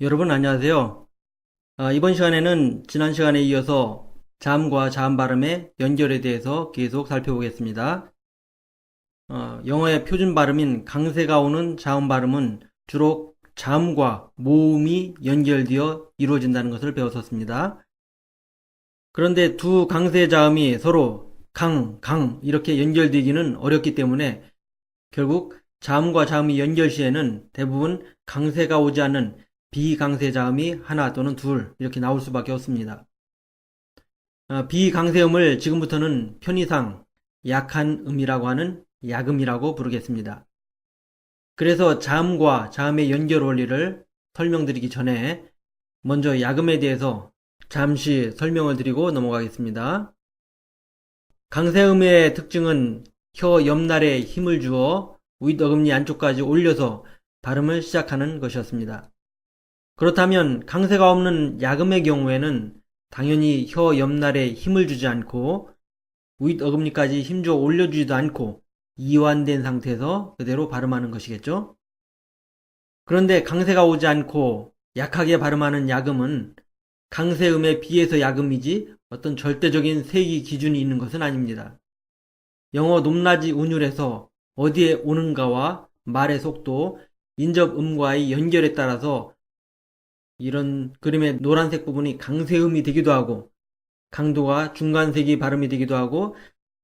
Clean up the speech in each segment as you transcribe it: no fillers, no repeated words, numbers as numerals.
여러분 안녕하세요. 이번 시간에는 지난 시간에 이어서 자음과 자음 발음의 연결에 대해서 계속 살펴보겠습니다. 영어의 표준 발음인 강세가 오는 자음 발음은 주로 자음과 모음이 연결되어 이루어진다는 것을 배웠었습니다. 그런데 두 강세 자음이 서로 강 이렇게 연결되기는 어렵기 때문에 결국 자음과 자음이 연결 시에는 대부분 강세가 오지 않는 비강세 자음이 하나 또는 둘 이렇게 나올 수밖에 없습니다. 비강세음을 지금부터는 편의상 약한 음이라고 하는 약음이라고 부르겠습니다. 그래서 자음과 자음의 연결 원리를 설명드리기 전에 먼저 약음에 대해서 잠시 설명을 드리고 넘어가겠습니다. 강세음의 특징은 혀 옆날에 힘을 주어 윗어금니 안쪽까지 올려서 발음을 시작하는 것이었습니다. 그렇다면 강세가 없는 약음의 경우에는 당연히 혀 옆날에 힘을 주지 않고 윗어금니까지 힘줘 올려주지도 않고 이완된 상태에서 그대로 발음하는 것이겠죠. 그런데 강세가 오지 않고 약하게 발음하는 약음은 강세음에 비해서 약음이지 어떤 절대적인 세기 기준이 있는 것은 아닙니다. 영어 높낮이 운율에서 어디에 오는가와 말의 속도, 인접음과의 연결에 따라서 이런 그림의 노란색 부분이 강세음이 되기도 하고 강도가 중간색이 발음이 되기도 하고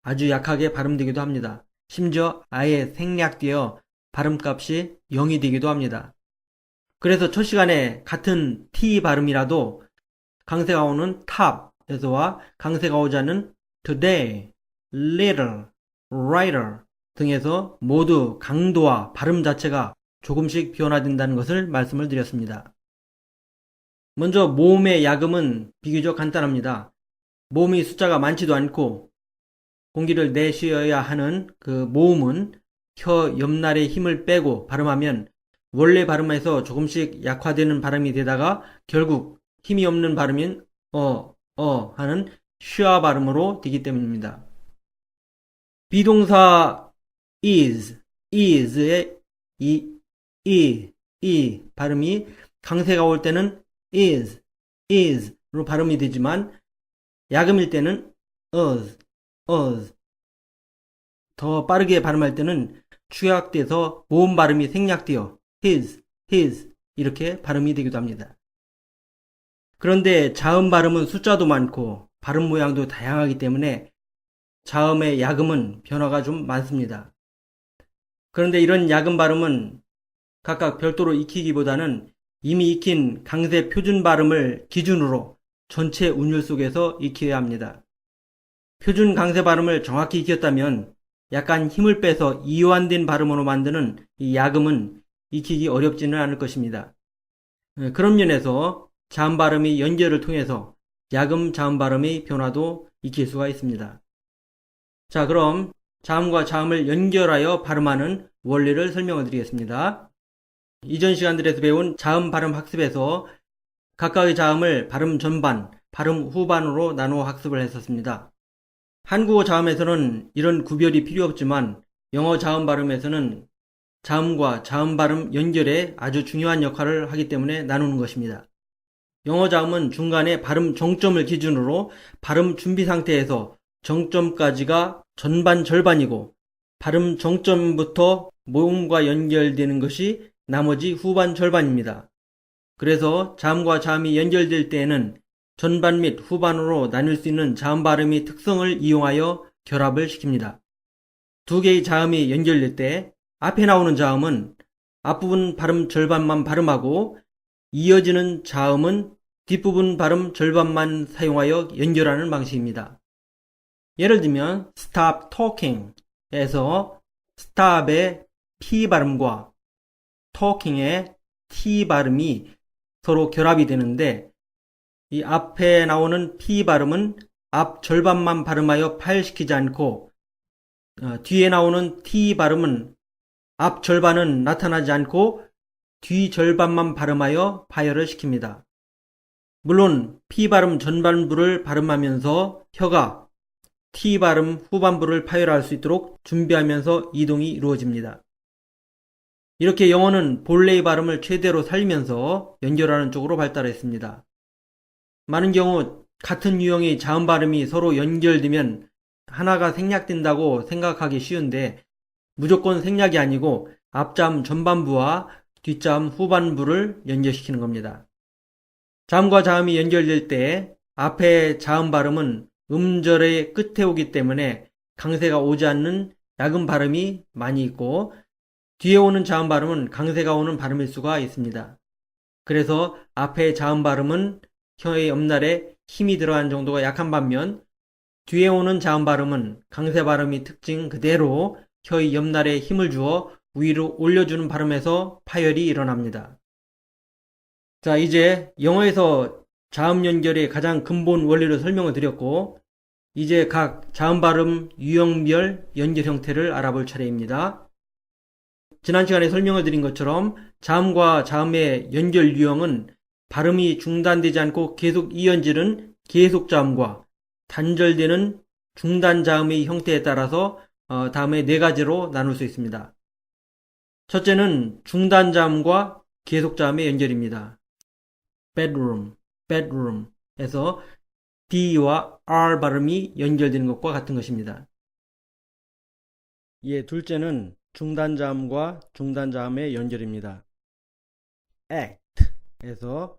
아주 약하게 발음되기도 합니다. 심지어 아예 생략되어 발음값이 0이 되기도 합니다. 그래서 첫 시간에 같은 T 발음이라도 강세가 오는 탑에서와 강세가 오지 않는 today, little, writer 등에서 모두 강도와 발음 자체가 조금씩 변화된다는 것을 말씀을 드렸습니다. 먼저 모음의 약음은 비교적 간단합니다. 모음이 숫자가 많지도 않고 공기를 내쉬어야 하는 그 모음은 혀 옆날에 힘을 빼고 발음하면 원래 발음에서 조금씩 약화되는 발음이 되다가 결국 힘이 없는 발음인 하는 쉬아 발음으로 되기 때문입니다. 비동사 is의 이 발음이 강세가 올 때는 is로 발음이 되지만 약음일 때는 us 더 빠르게 발음할 때는 축약돼서 모음 발음이 생략되어 his 이렇게 발음이 되기도 합니다. 그런데 자음 발음은 숫자도 많고 발음 모양도 다양하기 때문에 자음의 약음은 변화가 좀 많습니다. 그런데 이런 약음 발음은 각각 별도로 익히기보다는 이미 익힌 강세 표준 발음을 기준으로 전체 운율 속에서 익혀야 합니다. 표준 강세 발음을 정확히 익혔다면 약간 힘을 빼서 이완된 발음으로 만드는 이 약음은 익히기 어렵지는 않을 것입니다. 그런 면에서 자음 발음의 연결을 통해서 약음 자음 발음의 변화도 익힐 수가 있습니다. 자, 그럼 자음과 자음을 연결하여 발음하는 원리를 설명을 드리겠습니다. 이전 시간들에서 배운 자음 발음 학습에서 각각의 자음을 발음 전반, 발음 후반으로 나누어 학습을 했었습니다. 한국어 자음에서는 이런 구별이 필요 없지만 영어 자음 발음에서는 자음과 자음 발음 연결에 아주 중요한 역할을 하기 때문에 나누는 것입니다. 영어 자음은 중간에 발음 정점을 기준으로 발음 준비 상태에서 정점까지가 전반 절반이고 발음 정점부터 모음과 연결되는 것이 나머지 후반 절반입니다. 그래서 자음과 자음이 연결될 때에는 전반 및 후반으로 나눌 수 있는 자음 발음의 특성을 이용하여 결합을 시킵니다. 두 개의 자음이 연결될 때 앞에 나오는 자음은 앞부분 발음 절반만 발음하고 이어지는 자음은 뒷부분 발음 절반만 사용하여 연결하는 방식입니다. 예를 들면 stop talking 에서 stop의 P 발음과 talking의 T 발음이 서로 결합이 되는데 이 앞에 나오는 P 발음은 앞 절반만 발음하여 파열시키지 않고 뒤에 나오는 T 발음은 앞 절반은 나타나지 않고 뒤 절반만 발음하여 파열을 시킵니다. 물론 P 발음 전반부를 발음하면서 혀가 T 발음 후반부를 파열할 수 있도록 준비하면서 이동이 이루어집니다. 이렇게 영어는 본래의 발음을 최대로 살리면서 연결하는 쪽으로 발달했습니다. 많은 경우 같은 유형의 자음 발음이 서로 연결되면 하나가 생략된다고 생각하기 쉬운데 무조건 생략이 아니고 앞자음 전반부와 뒷자음 후반부를 연결시키는 겁니다. 자음과 자음이 연결될 때 앞에 자음 발음은 음절의 끝에 오기 때문에 강세가 오지 않는 약음 발음이 많이 있고 뒤에 오는 자음 발음은 강세가 오는 발음일 수가 있습니다. 그래서 앞에 자음 발음은 혀의 옆날에 힘이 들어간 정도가 약한 반면 뒤에 오는 자음 발음은 강세 발음이 특징 그대로 혀의 옆날에 힘을 주어 위로 올려주는 발음에서 파열이 일어납니다. 자, 이제 영어에서 자음 연결의 가장 근본 원리를 설명을 드렸고 이제 각 자음 발음 유형별 연결 형태를 알아볼 차례입니다. 지난 시간에 설명을 드린 것처럼 자음과 자음의 연결 유형은 발음이 중단되지 않고 계속 이어지는 계속자음과 단절되는 중단자음의 형태에 따라서 다음에 네 가지로 나눌 수 있습니다. 첫째는 중단자음과 계속자음의 연결입니다. bedroom, bedroom에서 D와 R 발음이 연결되는 것과 같은 것입니다. 둘째는 중단자음과 중단자음의 연결입니다. act에서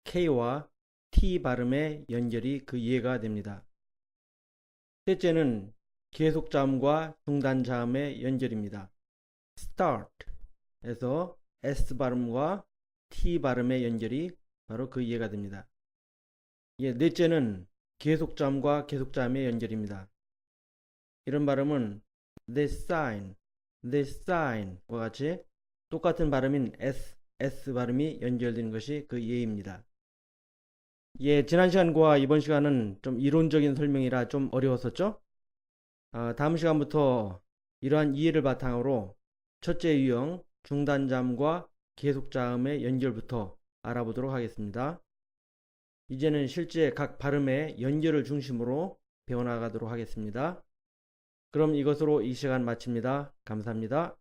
K와 T 발음의 연결이 그 이해가 됩니다. 셋째는 계속자음과 중단자음의 연결입니다. start에서 S 발음과 T 발음의 연결이 바로 그 이해가 됩니다. 넷째는 계속자음과 계속자음의 연결입니다. 이런 발음은 this sign과 같이 똑같은 발음인 S 발음이 연결되는 것이 그 이해입니다. 지난 시간과 이번 시간은 좀 이론적인 설명이라 좀 어려웠었죠? 다음 시간부터 이러한 이해를 바탕으로 첫째 유형 중단자음과 계속자음의 연결부터 알아보도록 하겠습니다. 이제는 실제 각 발음의 연결을 중심으로 배워나가도록 하겠습니다. 그럼 이것으로 이 시간 마칩니다. 감사합니다.